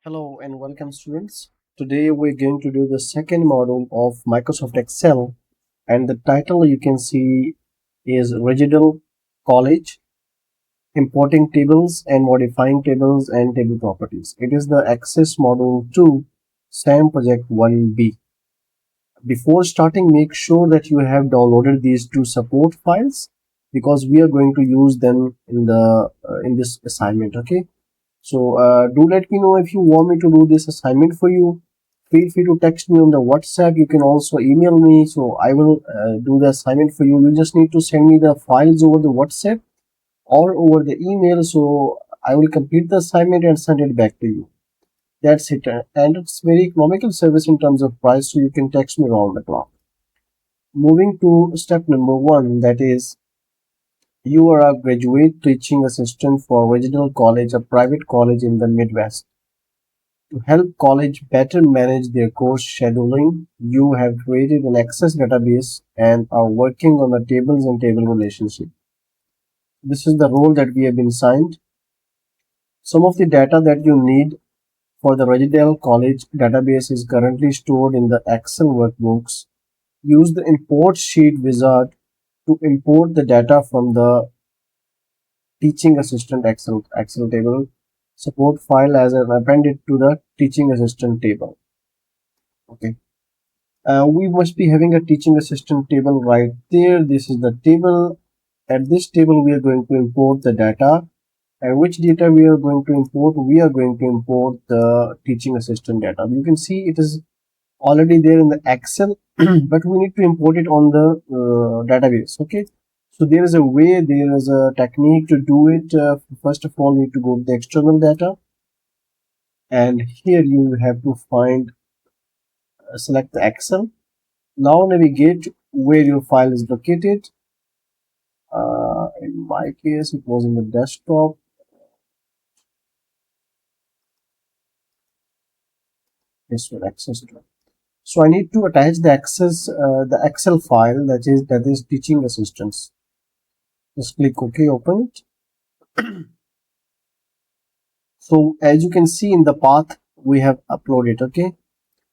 Hello and welcome students. Today we're going to do the second module of Microsoft Excel, and the title you can see is Ridgedale College Importing Tables and Modifying Tables and Table Properties. It is the Access Module 2 SAM Project 1B. Before starting, make sure that you have downloaded these two support files because we are going to use them in this assignment. Okay. So do let me know if you want me to do this assignment for you. Feel free to text me on the WhatsApp. You can also email me. So I will do the assignment for you. You just need to send me the files over the WhatsApp or over the email. So I will complete the assignment and send it back to you. That's it. And it's very economical service in terms of price. So you can text me around the clock. Moving to step number 1, that is you are a graduate teaching assistant for Ridgedale College, a private college in the Midwest. To help college better manage their course scheduling, you have created an Access database and are working on the tables and table relationship. This is the role that we have been assigned. Some of the data that you need for the Ridgedale College database is currently stored in the Excel workbooks. Use the Import Sheet Wizard to import the data from the Teaching Assistant Excel table support file as an appended to the Teaching Assistant table. Okay. We must be having a teaching assistant table right there. This is the table. At this table we are going to import the data, and which data we are going to import? We are going to import the teaching assistant data. You can see it is already there in the Excel but we need to import it on the database. Okay, so there is a way, there is a technique to do it. First of all, you need to go to the external data, and here you have to find select the Excel. Now navigate where your file is located. In my case, it was in the desktop. This will access to it. So I need to attach the Excel file that is teaching assistants. Just click OK, open it. So as you can see in the path, we have uploaded. Okay,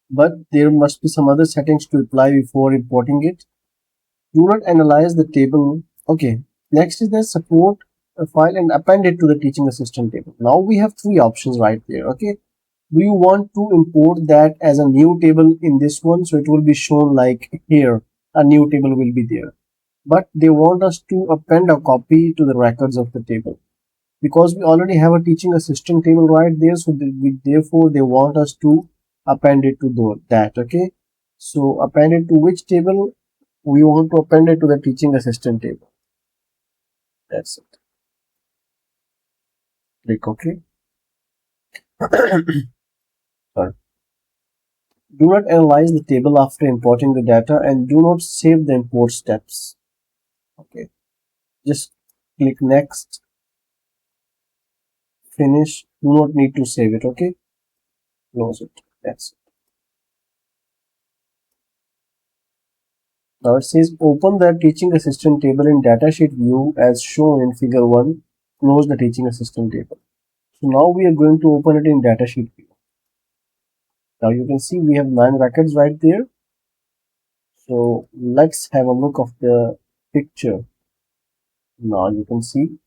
but there must be some other settings to apply before importing it. Do not analyze the table. Okay, next is the support file and append it to the teaching assistant table. Now we have three options right there. Okay, do you want to import that as a new table in this one, so it will be shown like here a new table will be there, but they want us to append a copy to the records of the table because we already have a teaching assistant table right there, so therefore they want us to append it to that. Okay, so append it to which table? We want to append it to the teaching assistant table. That's it. Click OK. Sorry. Do not analyze the table after importing the data, and do not save the import steps. Okay, just click next, finish. Do not need to save it. Okay, close it. That's it. Now it says open the teaching assistant table in Datasheet View as shown in figure 1. Close the teaching assistant table. So now we are going to open it in Datasheet View. Now you can see we have 9 records right there. So let's have a look of the picture. Now you can see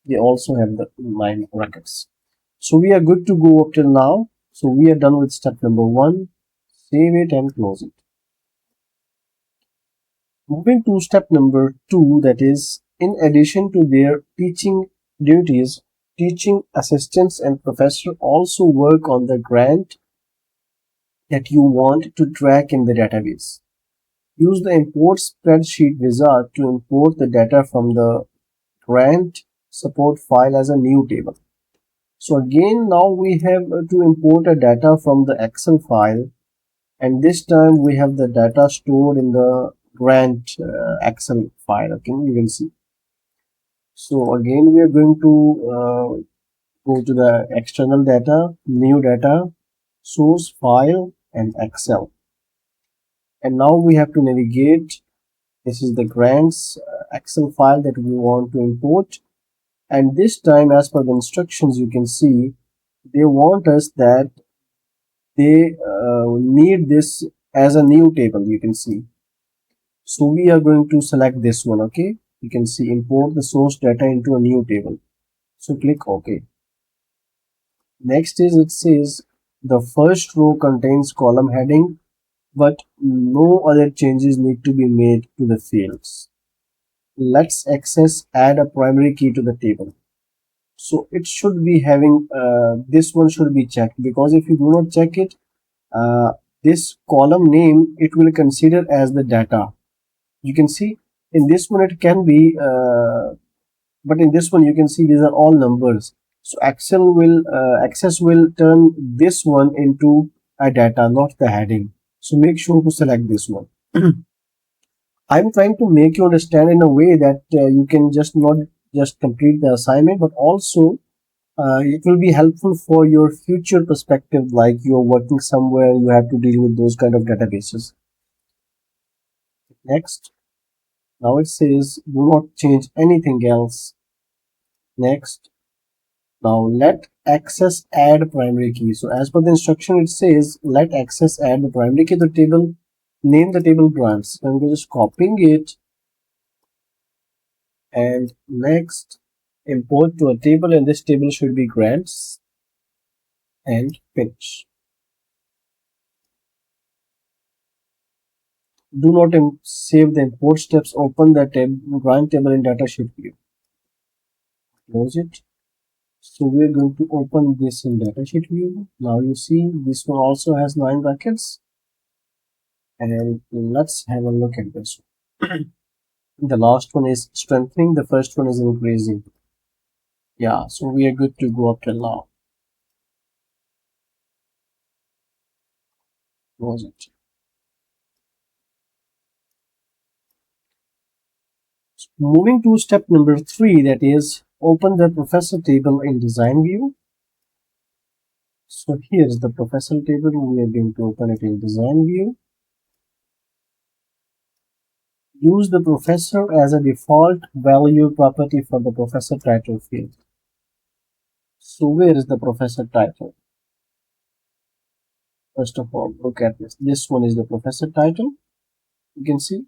they also have the 9 records. So we are good to go up till now. So we are done with step number 1. Save it and close it. Moving to step number 2, that is, in addition to their teaching duties, teaching assistants and professors also work on the grant that you want to track in the database. Use the Import Spreadsheet Wizard to import the data from the grant support file as a new table. So again, now we have to import a data from the Excel file, and this time we have the data stored in the grant Excel file. Okay, you can see. So again, we are going to go to the external data, new data, source file, and Excel. And now we have to navigate. This is the grants Excel file that we want to import. And this time, as per the instructions, you can see they want us that they need this as a new table, you can see. So we are going to select this one. Okay, you can see import the source data into a new table. So click OK. Next is, it says the first row contains column heading, but no other changes need to be made to the fields. Let's access add a primary key to the table. So it should be having this one should be checked, because if you do not check it, this column name it will consider as the data. You can see in this one it can be but in this one you can see these are all numbers. So Excel will access will turn this one into a data, not the heading. So make sure to select this one. I'm trying to make you understand in a way that you can just not just complete the assignment, but also it will be helpful for your future perspective, like you're working somewhere, you have to deal with those kind of databases. Next, now it says do not change anything else. Next, now let access add primary key. So as per the instruction, it says let access add the primary key to the table, name the table branch. So I'm just copying it, and next import to a table, and this table should be grants, and finish. Do not save the import steps. Open the grant table in Datasheet View. Close it. So we're going to open this in Datasheet View. Now you see this one also has 9 brackets, and let's have a look at this one. The last one is strengthening, the first one is increasing. Yeah, so we are good to go up till now. Close it. Moving to step number 3, that is open the professor table in design view. So here's the professor table. We are going to open it in design view. Use the professor as a default value property for the professor title field. So where is the professor title? First of all, look at this. This one is the professor title. You can see.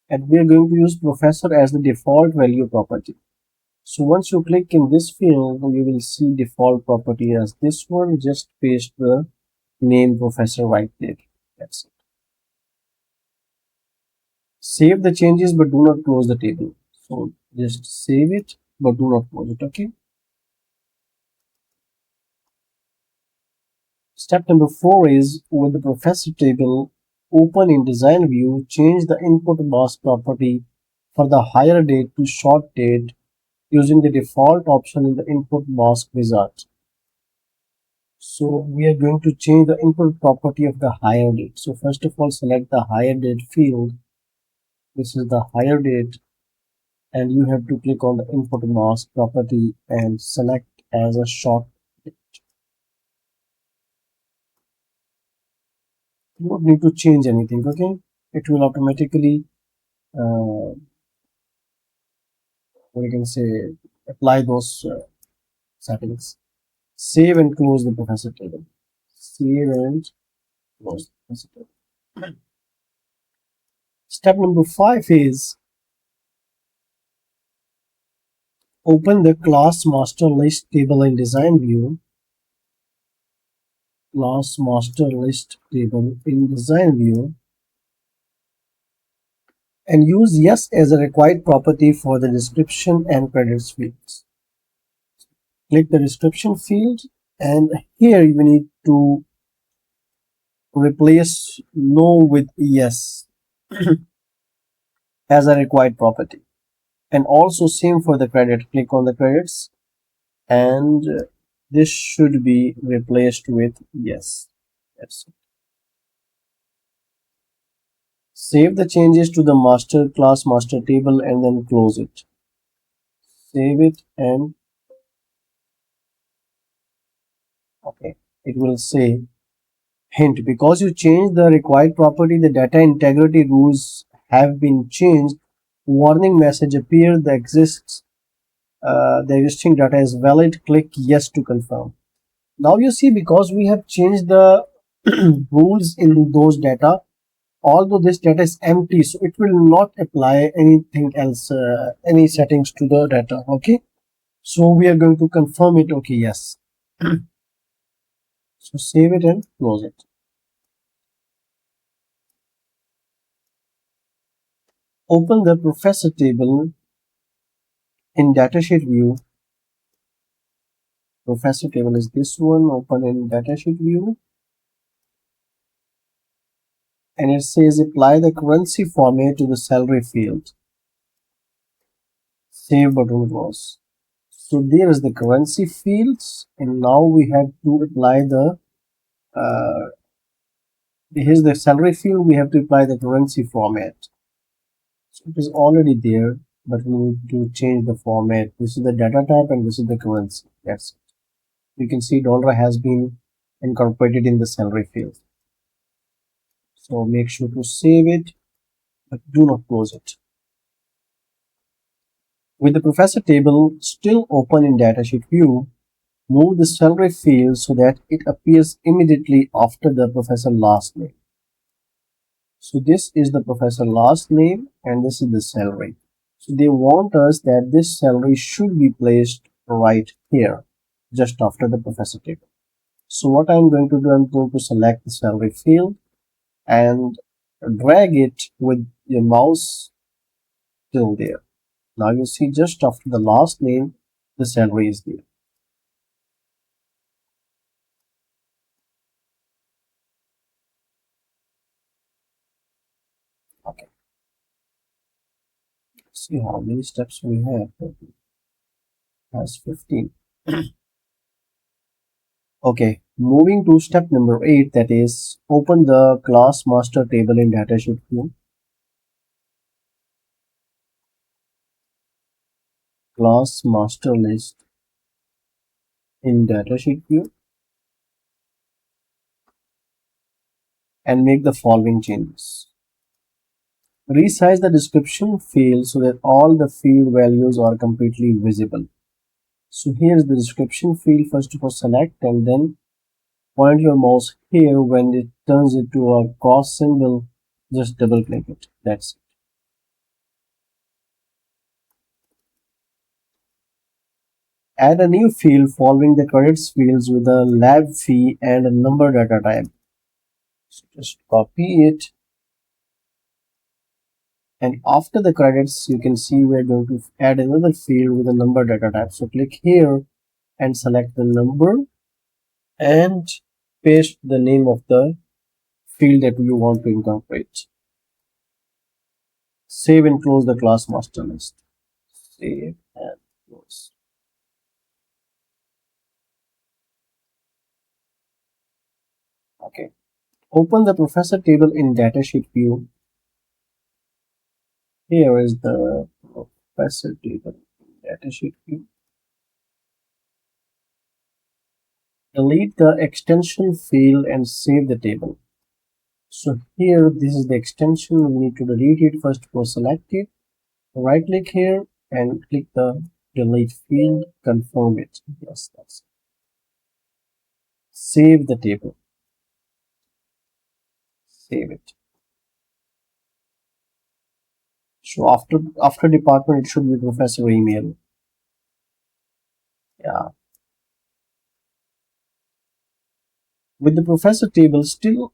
And we are going to use professor as the default value property. So once you click in this field, you will see default property as this one. Just paste the name professor right there. That's it. Save the changes, but do not close the table. So just save it, but do not close it. Okay. Step number 4 is with the professor table open in design view, change the input mask property for the hire date to short date using the default option in the input mask wizard. So we are going to change the input property of the hire date. So first of all, select the hire date field. This is the hire date, and you have to click on the input mask property and select as a short date. You don't need to change anything, okay? It will automatically we can say apply those settings. Save and close the professor table. Save and close the professor table. Step number 5 is open the class master list table in design view. Class master list table in design view, and use yes as a required property for the description and credits fields. Click the description field, and here you need to replace no with yes as a required property. And also same for the credit. Click on the credits, and this should be replaced with yes. That's it. Save the changes to the master class master table and then close it. Save it, and okay, it will say hint, because you changed the required property, the data integrity rules have been changed. Warning message appear. The existing data is valid. Click yes to confirm. Now you see, because we have changed the rules in those data, although this data is empty, so it will not apply anything else, any settings to the data. Okay, so we are going to confirm it. Okay, yes. So save it and close it. Open the professor table in Datasheet View. Professor table is this one. Open in Datasheet View, and it says apply the currency format to the salary field. Save button close. So there is the currency fields, and now we have to apply the here's the salary field. We have to apply the currency format. So it is already there, but we need to change the format. This is the data type and this is the currency. That's it. You can see dollar has been incorporated in the salary field. So make sure to save it, but do not close it. With the professor table still open in Datasheet View, move the salary field so that it appears immediately after the professor last name. So this is the professor last name and this is the salary. So they want us that this salary should be placed right here, just after the professor table. So what I'm going to do, I'm going to select the salary field and drag it with your mouse till there. Now you see, just after the last name, the salary is there. Okay. See how many steps we have. Has 15. Okay, moving to step number 8, that is open the class master table in Datasheet View. Class master list in Datasheet View and make the following changes. Resize the description field so that all the field values are completely visible. So here's the description field. First of all, select and then point your mouse here. When it turns into a cross symbol, just double click it. That's it. Add a new field following the credits fields with a lab fee and a number data type. So just copy it. And after the credits, you can see we're going to add another field with a number data type. So click here and select the number and paste the name of the field that you want to incorporate. Save and close the class master list. Save and close. Okay. Open the professor table in Datasheet View. Here is the professor table in Datasheet View. Delete the extension field and save the table. So here, this is the extension. We need to delete it. First, go select it, right click here and click the delete field, confirm it. Yes, that's it. Save the table. Save it. So after department, it should be professor email. Yeah. With the professor table still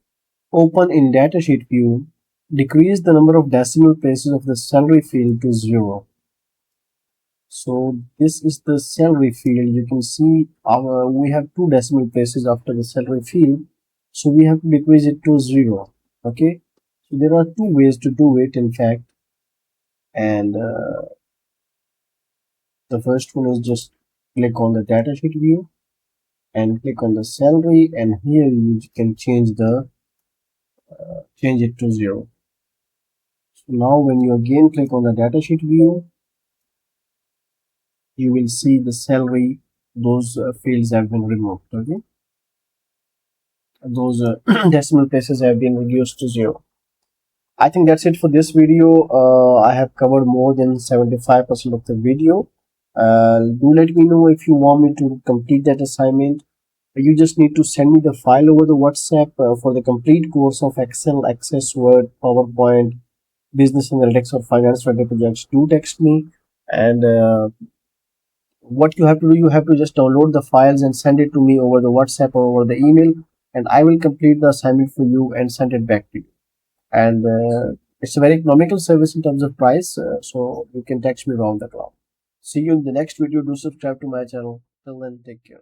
open in Datasheet View, decrease the number of decimal places of the salary field to 0. So this is the salary field. You can see we have 2 decimal places after the salary field, so we have to decrease it to 0. Okay, so there are 2 ways to do it, in fact, and the first one is just click on the datasheet view and click on the salary, and here you can change it to 0. So now when you again click on the datasheet view, you will see the salary, those fields have been removed. Okay, those decimal places have been reduced to 0. I think that's it for this video. I have covered more than 75% of the video. Do let me know if you want me to complete that assignment. You just need to send me the file over the WhatsApp for the complete course of Excel, Access, Word, PowerPoint, Business Analytics, or Finance related projects. Do text me, and what you have to do, you have to just download the files and send it to me over the WhatsApp or over the email, and I will complete the assignment for you and send it back to you. And it's a very economical service in terms of price, so you can text me around the clock. See you in the next video. Do subscribe to my channel. Till then, take care.